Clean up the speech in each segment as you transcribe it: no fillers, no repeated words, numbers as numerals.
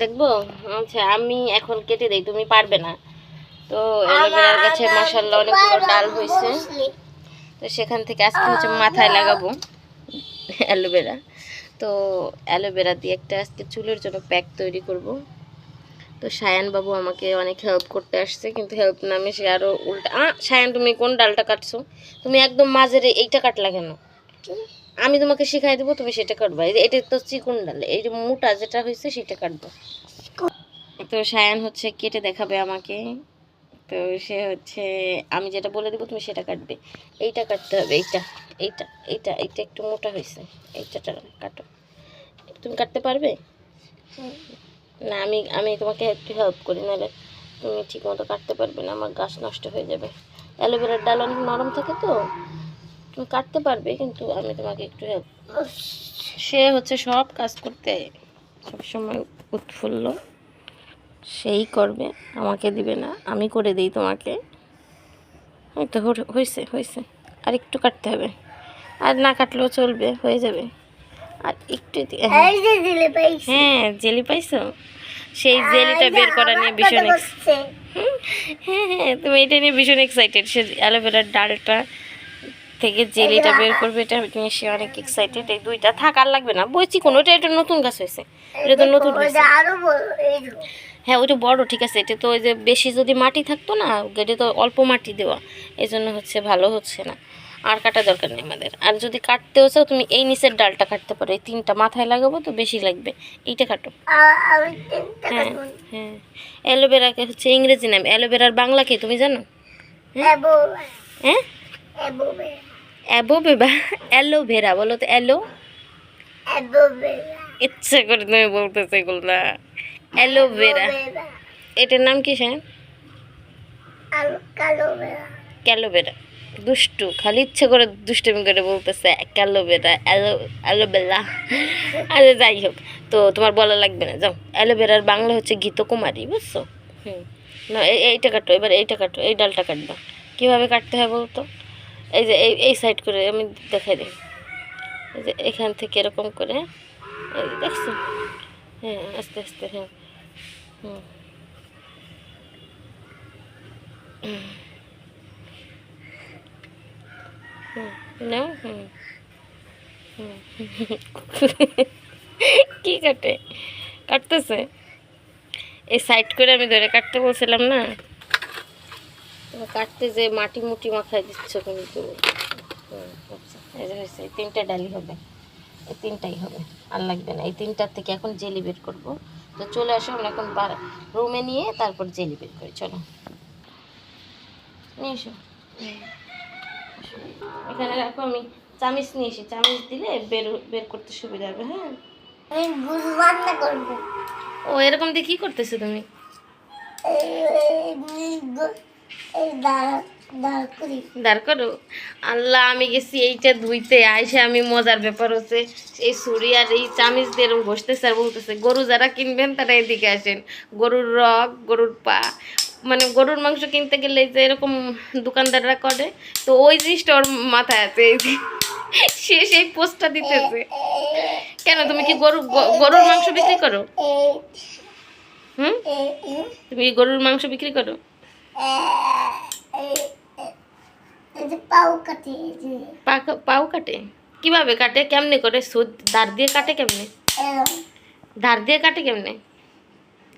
দেখবো? আচ্ছা আমি এখন কেটে দেই, তুমি পারবে না। তো অ্যালোভেরার গাছে মাশাআল্লাহ অনেকগুলো ডাল হয়েছে, তো সেখান থেকে আজকে হচ্ছে মাথায় লাগাবো অ্যালোভেরা। তো অ্যালোভেরা দিয়ে একটা আজকে চুলের জন্য প্যাক তৈরি করব। তো সায়ান বাবু আমাকে অনেক হেল্প করতে আসছে, কিন্তু হেল্প নামে সে আরও উল্টা। সায়ান তুমি কোন ডালটা কাটছো? তুমি একদম মাঝের এইটা কাটলা কেন? আমি তোমাকে শিখাই দেবো, তুমি সেটা কাটবা। এটা তো চিকন ডাল, এই যে মোটা যেটা হয়েছে সেটা কাটবো। তো সায়ান হচ্ছে কেটে দেখাবে আমাকে। তো সে হচ্ছে আমি যেটা বলে দেবো তুমি সেটা কাটবে। এইটা কাটতে হবে, এইটা এইটা এইটা এইটা একটু মোটা হয়েছে, এইটাটা কাটো। তুমি কাটতে পারবে? না আমি আমি তোমাকে একটু হেল্প করি, নাহলে তুমি ঠিক মতো কাটতে পারবে না, আমার গাছ নষ্ট হয়ে যাবে। অ্যালোভেরার ডাল অনেক নরম থাকে, তো তুমি কাটতে পারবে, কিন্তু আমি তোমাকে একটু হেল্প। সে হচ্ছে সব কাজ করতে সবসময় উৎফুল্ল, সেই করবে, আমাকে দিবে না, আমি করে দিই তোমাকে। এই তো হয়েছে হয়েছে, আর একটু কাটতে হবে, আর না কাটলেও চলবে, হয়ে যাবে। আর একটু হ্যাঁ জেলি পাইছো? সেই জেলিটা বের করা নিয়ে ভীষণ হ্যাঁ হ্যাঁ তুমি এটা নিয়ে ভীষণ এক্সাইটেড। সে অ্যালোভেরার ডালটা থেকে জেলিটা বের করবে, এটা নিয়ে সে অনেক এক্সাইটেড। এই দুইটা থাক, আর লাগবে না, বলছি কোনো, এটা এটা নতুন গাছ হয়েছে, এটা তো নতুন হয়েছে। হ্যাঁ ওইটা বড়, ঠিক আছে। এটা তো ওই যে বেশি যদি মাটি থাকতো না, এটা তো অল্প মাটি দেওয়া, এই জন্য হচ্ছে ভালো হচ্ছে না। আর কাটা দরকার নেই আমাদের। আর যদি কাটতেও চাও তুমি এই নিচের ডালটা কাটতে পারো, এই তিনটা মাথায় লাগাবো তো বেশি লাগবে, এইটা কাটো। হ্যাঁ হ্যাঁ, অ্যালোভেরাকে হচ্ছে ইংরেজি নাম, অ্যালোভেরার বাংলা কি তুমি জানো? হ্যাঁ অ্যাবোভেরা, অ্যালোভেরা বলো তো, ইচ্ছা করে তুমি বলতেছে এগুলো না, অ্যালোভেরা। এটার নাম কি স্যার? ক্যালোভেরা। দুষ্টু, খালি ইচ্ছে করে দুষ্টুমি করে বলতেছে ক্যালোভেরা, অ্যালোভেরা। আরে যাই হোক, তো তোমার বলা লাগবে না, যাও। অ্যালোভেরার বাংলা হচ্ছে ঘৃতকুমারী, বুঝছো? না এইটা কাটো, এবার এইটা কাটো, এই ডালটা কাটবা। কীভাবে কাটতে হয় বলতো? এই যে এই সাইড করে আমি দেখাই দিই, এই যে এখান থেকে এরকম করে, এই দেখছো? হ্যাঁ আস্তে আস্তে, হ্যাঁ হুম হুম নাও, হুম হুম কি কাটতেছে এই সাইড করে, আমি ধরে কাটতে বলছিলাম না? তুমি কাটতে যে মাটি মুটি মাখাই দিচ্ছ কিন্তু। আচ্ছা এই যে হয়েছে, এই তিনটা ডালি হবে, এই তিনটাই হবে, আর লাগবে না। এই তিনটার থেকে এখন জেলি বের করবো। তো চলে আসো, আমরা এখন রুমে নিয়ে তারপর জেলি বের করি, চলো নিয়ে এসো। এখানে রাখো, আমি চামিচ নিয়ে এসি, চামিচ দিলে বের বের করতে সুবিধা হবে। হ্যাঁ ও এরকম দিয়ে কি করতেছো তুমি? দাঁড় করো। আল্লাহ, আমি গেছি এইটা ধুইতে, আইসে আমি মজার ব্যাপার হচ্ছে এই ছুরি আর এই চামিচ দিয়ে এরকম ঘষতেছে আর বলতেছে গরু যারা কিনবেন তারা এদিকে আসেন, গরুর রগ, গরুর পা, মানে গরুর মাংস কিনতে গেলে যে এরকম দোকানদাররা করে, তো ওই জিনিসটা ওর মাথায় আছে, এই যে সে সেই পোস্টটা দিতেছে। কেন তুমি কি গরুর মাংস বিক্রি করো? হুম, তুমি কি গরুর মাংস বিক্রি করো? পাও কাটে? কিভাবে কাটে, কেমনে করে? ধার দিয়ে কাটে কেমনে? ধার দিয়ে কাটে কেমনে?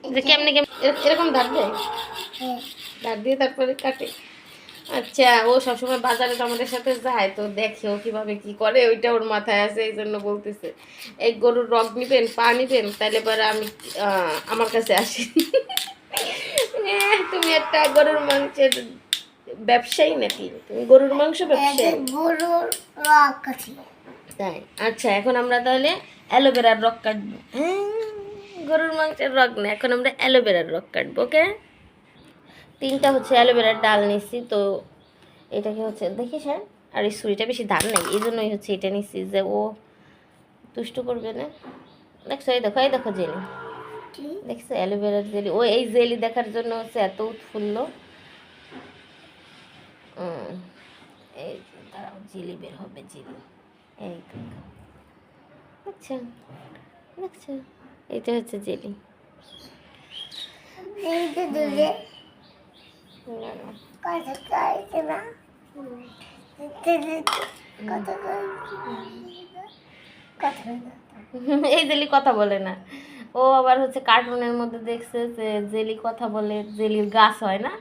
যে কেমনে কেমনে এরকম ধার দেয়, ধার দিয়ে তারপরে কাটে? আচ্ছা, ও সবসময় বাজারে আমাদের সাথে যায়, তো দেখে ও কিভাবে কি করে, ওইটা ওর মাথায় আছে, এই জন্য বলতেছে এই গরুর রগ নিবেন, পা নিবেন, তাহলে পরে আমি আমার কাছে আসি। তুমি একটা গরুর মাংসের ব্যবসায়ী নাকি? তুমি গরুর মাংস ব্যবসায়ী? তাই, আচ্ছা এখন আমরা তাহলে অ্যালোভেরার রগ কাটবো। গরুর মাংসের রগ না, এখন আমরা অ্যালোভেরার রগ কাটবো। ওকে, তিনটা হচ্ছে অ্যালোভেরার ডাল নিচ্ছি, তো এটাকে হচ্ছে দেখিস। হ্যাঁ, আর এই ছুরিটা বেশি ধার নাই, এই জন্যই হচ্ছে এটা নিচ্ছি, যে ও দুষ্ট করবে না। দেখছো, এই দেখো, এই দেখো জেলি, দেখছো অ্যালোভেরার জেলি। ও এই জেলি দেখার জন্য হচ্ছে এত উৎফুল্ল। এই দাঁড়াও, জেলি বের হবে, জেলি। এই দেখো, দেখছো দেখছো, এটা হচ্ছে জেলি। এই জেলি কথা বলে না, ও আবার হচ্ছে কার্টুনের মধ্যে দেখছে যে জেলি কথা বলে, জেলির গাছ হয় না,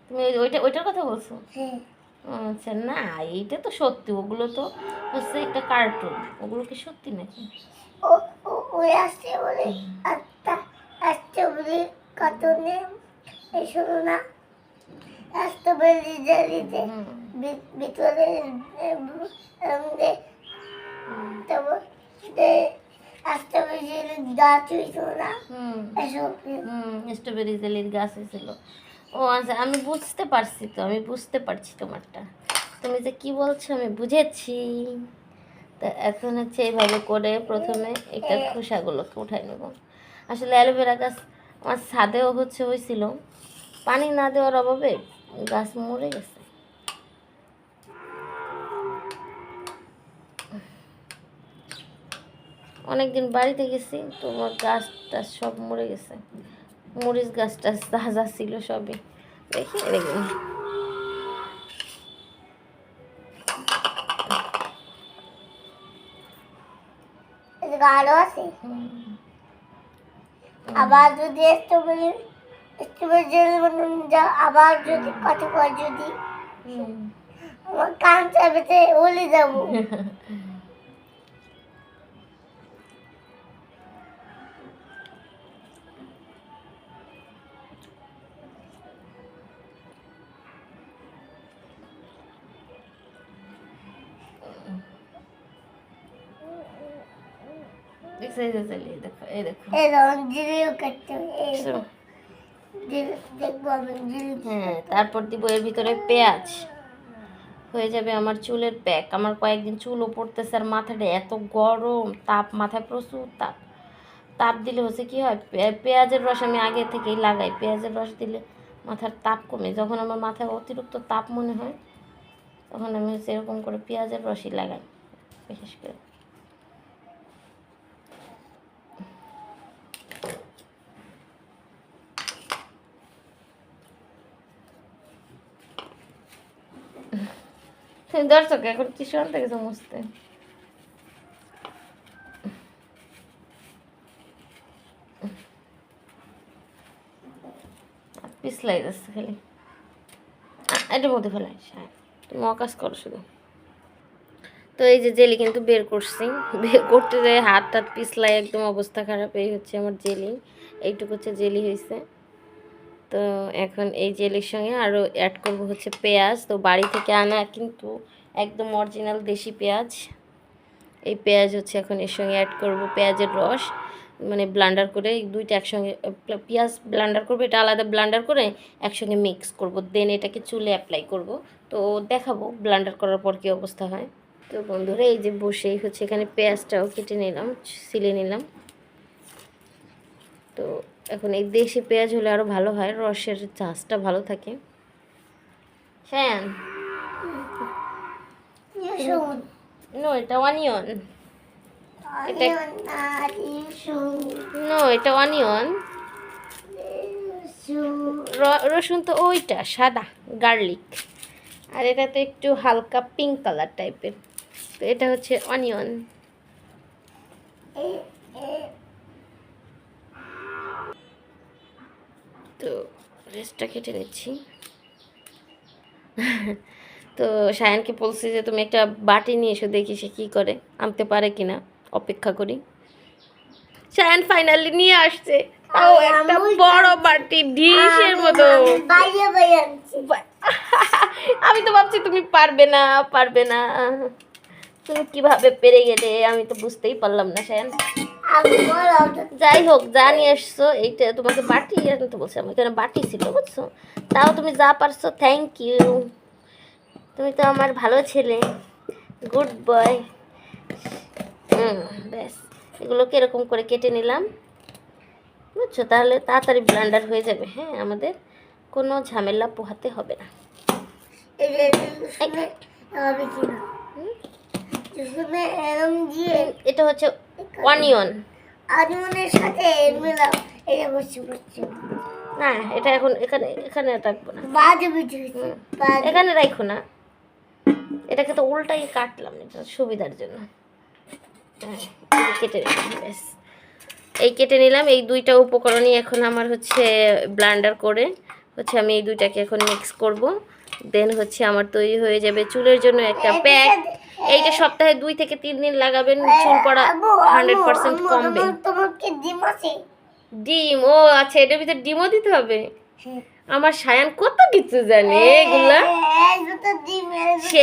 তুমি ওইটার কথা বলছো? আচ্ছা না, এইটা তো সত্যি, ওগুলো তো হচ্ছে একটা কার্টুন, ওগুলো কি সত্যি নাকি? ওই আসছে বলে একটা আসছে বলে কার্টুনে এই শুনো না, আসতে বলে জেলিতে ভিতরে তারপর স্ট্রবেরি জেলির গাছ হয়েছিল। ও আচ্ছা, আমি বুঝতে পারছি, তো আমি বুঝতে পারছি তোমারটা, তুমি যে কি বলছো আমি বুঝেছি। তা এখন হচ্ছে এইভাবে করে প্রথমে এটা খোসাগুলোকে উঠাই নেব। আসলে অ্যালোভেরা গাছ আমার ছাদেও হচ্ছে হয়েছিল, পানি না দেওয়ার অভাবে গাছ মরে গেছে। অনেকদিন বাড়িতে গেছি, তোমার গাছ টাছ সব মরে গেছে, মরিচ গাছ টাছ যা যা ছিল সবই দেখি এরকম। আবার যদি আবার যদি কথা কয়, যদি আমার কান চাপেতে বলে যাবো। হ্যাঁ, তারপর দিব এর ভিতরে পেঁয়াজ, হয়ে যাবে আমার চুলের প্যাক। আমার কয়েকদিন চুলও পড়তেছে, আর মাথাটা এত গরম, তাপ, মাথায় প্রচুর তাপ। তাপ দিলে হচ্ছে কি হয়, পেঁয়াজের রস আমি আগে থেকেই লাগাই, পেঁয়াজের রস দিলে মাথার তাপ কমে। যখন আমার মাথায় অতিরিক্ত তাপ মনে হয় তখন আমি হচ্ছে এরকম করে পেঁয়াজের রসই লাগাই বিশেষ করে। দর্শক এখন টিস্যু আনতে গেছে মুছতে। পিছলাই যাচ্ছে খালি, এটার মধ্যে ফেলাই, তুমি অকাজ করো শুধু। তো এই যে জেলি কিন্তু বের করছি, বের করতে যায় হাত টাত পিছলাই, একদম অবস্থা খারাপ। এই হচ্ছে আমার জেলি, এইটুকু হচ্ছে জেলি হয়েছে। তো এখন এই জেলির সঙ্গে আরও অ্যাড করব হচ্ছে পেঁয়াজ। তো বাড়ি থেকে আনা কিন্তু একদম অরিজিনাল দেশি পেঁয়াজ, এই পেঁয়াজ হচ্ছে এখন এর সঙ্গে অ্যাড করব। পেঁয়াজের রস মানে ব্লান্ডার করে দুইটা একসঙ্গে, পেঁয়াজ ব্লান্ডার করবো, এটা আলাদা ব্লান্ডার করে একসঙ্গে মিক্স করব, দেন এটাকে চুলে অ্যাপ্লাই করব। তো দেখাবো ব্লান্ডার করার পর কী অবস্থা হয়। তো বন্ধুরা এই যে বসেই হচ্ছে এখানে পেঁয়াজটাও কেটে নিলাম, ছিলে নিলাম। তো এখন এই দেশি পেঁয়াজ হলে আরও ভালো হয়, রসের ঝাঁজটা ভালো থাকে। হ্যাঁ, নো এটা অনিয়ন, এটা নো এটা অনিয়ন, রসুন তো ওইটা সাদা গার্লিক, আর এটা তো একটু হালকা পিঙ্ক কালার টাইপের, তো এটা হচ্ছে অনিয়ন। তো রেস্টটা কেটে নিচ্ছি। তো সায়ানকে বলছি যে তুমি একটা বাটি নিয়ে এসো, দেখি সে কী করে, আনতে পারে কিনা, অপেক্ষা করি। সায়ান ফাইনালি নিয়ে আসছে, ও একটা বড় বাটি, ডিশের মতো। আমি তো ভাবছি তুমি পারবে না, পারবে না, তুমি কিভাবে পেরে গেলে আমি তো বুঝতেই পারলাম না সায়ান। যাই হোক, যা নিয়ে এসছো এইটা তোমাকে বাটি আনতে বলছি, আমার এখানে বাটি ছিল বুঝছো, তাও তুমি যা পারছো থ্যাংক ইউ, তুমি তো আমার ভালো ছেলে, গুড বয়। ব্যাস, এগুলোকে এরকম করে কেটে নিলাম বুঝছো, তাহলে তাড়াতাড়ি ব্লেন্ডার হয়ে যাবে। হ্যাঁ, আমাদের কোনো ঝামেলা পোহাতে হবে না। এটা হচ্ছে অনিয়ন, আজমনের সাথে মিলাও, এটা বসে বসে না এটা এখন এখানে এখানে রাখবো না, বাজে বুঝেছি এখানে রাখো না, এটাকে তো উল্টাই কাটলাম এটা সুবিধার জন্য। হ্যাঁ, এই কেটে নিলাম, ব্যাস এই কেটে নিলাম। এই দুইটা উপকরণই এখন আমার হচ্ছে ব্লেন্ডার করে হচ্ছে আমি এই দুইটাকে এখন মিক্স করব, দেন হচ্ছে আমার তৈরি হয়ে যাবে চুলের জন্য একটা প্যাক। এইটা সপ্তাহে 2 থেকে 3 দিন লাগাবেন, চুল পড়া 100% কমবে। তোমার কি ডিম আছে? ডিম? ও আচ্ছা, এটার ভিতরে ডিমও দিতে হবে? আমার সায়ান কত কিছু জানে এগুলা। দুটো ডিম সে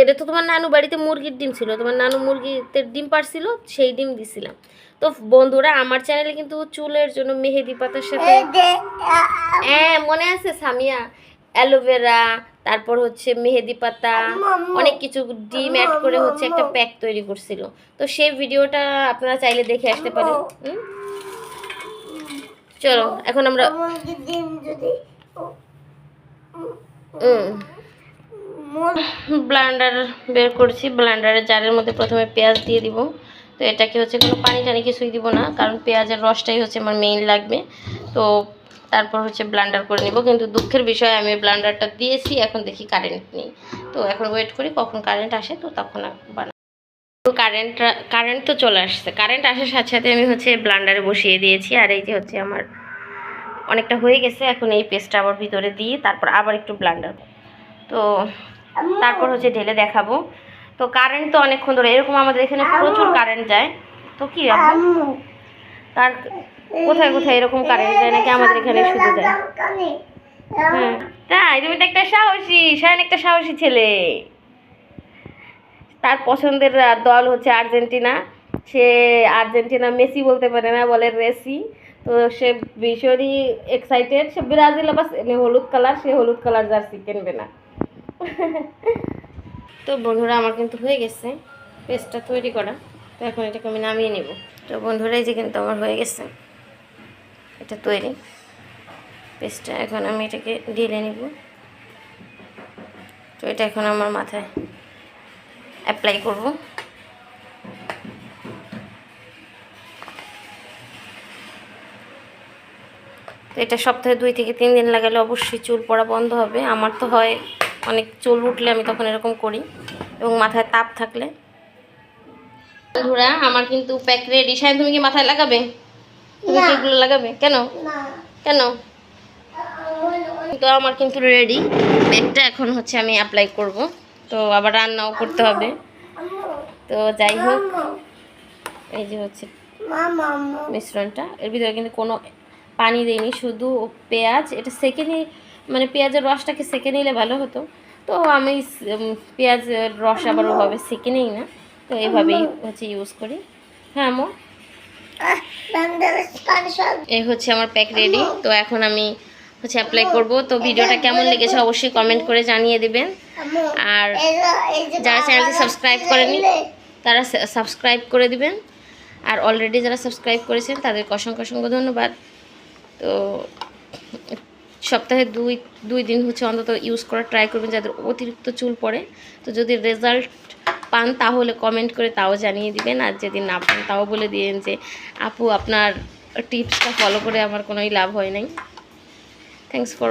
এটা তো তোমার নানু বাড়িতে মুরগির ডিম ছিল, তোমার নানু মুরগিতে ডিম পারছিল, সেই ডিম দিছিলাম। তো বন্ধুরা, আমার চ্যানেলে কিন্তু চুলের জন্য মেহেদি পাতার সাথে, হ্যাঁ মনে আছে সামিয়া, অ্যালোভেরা, তারপর হচ্ছে মেহেদি পাতা, অনেক কিছু ডিম অ্যাড করে হচ্ছে একটা প্যাক তৈরি করছিল। তো সেই ভিডিওটা আপনারা চাইলে দেখে আসতে পারেন। চলো এখন আমরা ডিম যদি ব্লেন্ডার বের করছি। ব্লেন্ডারের জারের মধ্যে প্রথমে পেঁয়াজ দিয়ে দিব। তো এটাকে হচ্ছে কোনো পানি টানি কিছুই দিব না, কারণ পেঁয়াজের রসটাই হচ্ছে আমার মেইন লাগবে। তো তারপর হচ্ছে ব্লেন্ডার করে নিব। কিন্তু দুঃখের বিষয় আমি ব্লেন্ডারটা দিয়েছি, এখন দেখি কারেন্ট নেই। তো এখন ওয়েট করি কখন কারেন্ট আসে, তো তখন বানাবো। তো কারেন্ট তো চলে আসছে। কারেন্ট আসার সাথে সাথে আমি হচ্ছে ব্লেন্ডারে বসিয়ে দিয়েছি। আর এই যে হচ্ছে আমার অনেকটা হয়ে গেছে। এখন এই পেস্টটা আবার ভিতরে দিয়ে তারপর আবার একটু ব্লেন্ডার, তো তারপর হচ্ছে ঢেলে দেখাবো। তো কারেন্ট তো অনেকক্ষণ ধরে, এরকম আমাদের এখানে প্রচুর কারেন্ট যায়। তো কি তার কোথায় কোথায় এরকম কারেন্ট যায় নাকি আমাদের এখানে শুধু যায়? হ্যাঁ তাই, তুমি তো একটা সাহসী, শায়ন একটা সাহসী ছেলে। তার পছন্দের দল হচ্ছে আর্জেন্টিনা। সে আর্জেন্টিনা মেসি বলতে পারে না, বলে মেসি। তো সে ভীষণই এক্সাইটেড। সে ব্রাজিল আবার হলুদ কালার, সে হলুদ কালার জার্সি কিনবে না। তো বন্ধুরা, আমার কিন্তু হয়ে গেছে পেস্টটা তৈরি করা। তো এখন এটাকে আমি নামিয়ে নেব। তো বন্ধুরা, এই যে কিন্তু আমার হয়ে গেছে এটা তৈরি পেস্টটা। এখন আমি এটাকে ঢেলে নিব। তো এটা এখন আমার মাথায় অ্যাপ্লাই করব। তো এটা সপ্তাহে 2 থেকে 3 দিন লাগালে অবশ্যই চুল পড়া বন্ধ হবে। আমার তো হয় অনেক চুল উঠলে আমি তখন এরকম করি, এবং মাথায় তাপ থাকলে। বন্ধুরা, আমার কিন্তু প্যাক রেডি। শায়ন, তুমি কি মাথায় লাগাবে? তুমি কি এগুলো লাগাবে? কেন কেন? তো আমার কিন্তু রেডি প্যাকটা। এখন হচ্ছে আমি অ্যাপ্লাই করব। তো আবার রান্নাও করতে হবে। তো যাই হোক, এই যে হচ্ছে মিশ্রণটা, এর ভিতরে কিন্তু কোনো পানি দেয়নি, শুধু পেঁয়াজ। এটা সেকে নিয়ে, মানে পেঁয়াজের রসটাকে সেকে নিলে ভালো হতো। তো আমি পেঁয়াজের রস আবার ওভাবে সেকে নিই না, তো এইভাবেই হচ্ছে ইউজ করি। হ্যাঁ আমো, এই হচ্ছে আমার প্যাক রেডি। তো এখন আমি হচ্ছে অ্যাপ্লাই করব। তো ভিডিওটা কেমন লেগেছে অবশ্যই কমেন্ট করে জানিয়ে দিবেন। আর যারা চ্যানেলটি সাবস্ক্রাইব করেনি তারা সাবস্ক্রাইব করে দিবেন। আর অলরেডি যারা সাবস্ক্রাইব করেছেন তাদেরকে অসংখ্য অসংখ্য ধন্যবাদ। তো সপ্তাহে 2 দিন হচ্ছে অন্তত ইউজ করার ট্রাই করবেন যাদের অতিরিক্ত চুল পড়ে। তো যদি রেজাল্ট পান তাহলে কমেন্ট করে তাও জানিয়ে দিবেন, আর যদি না পান তাও বলে দিবেন যে আপু আপনার টিপসটা ফলো করে আমার কোনোই লাভ হয় নাই। Thanks for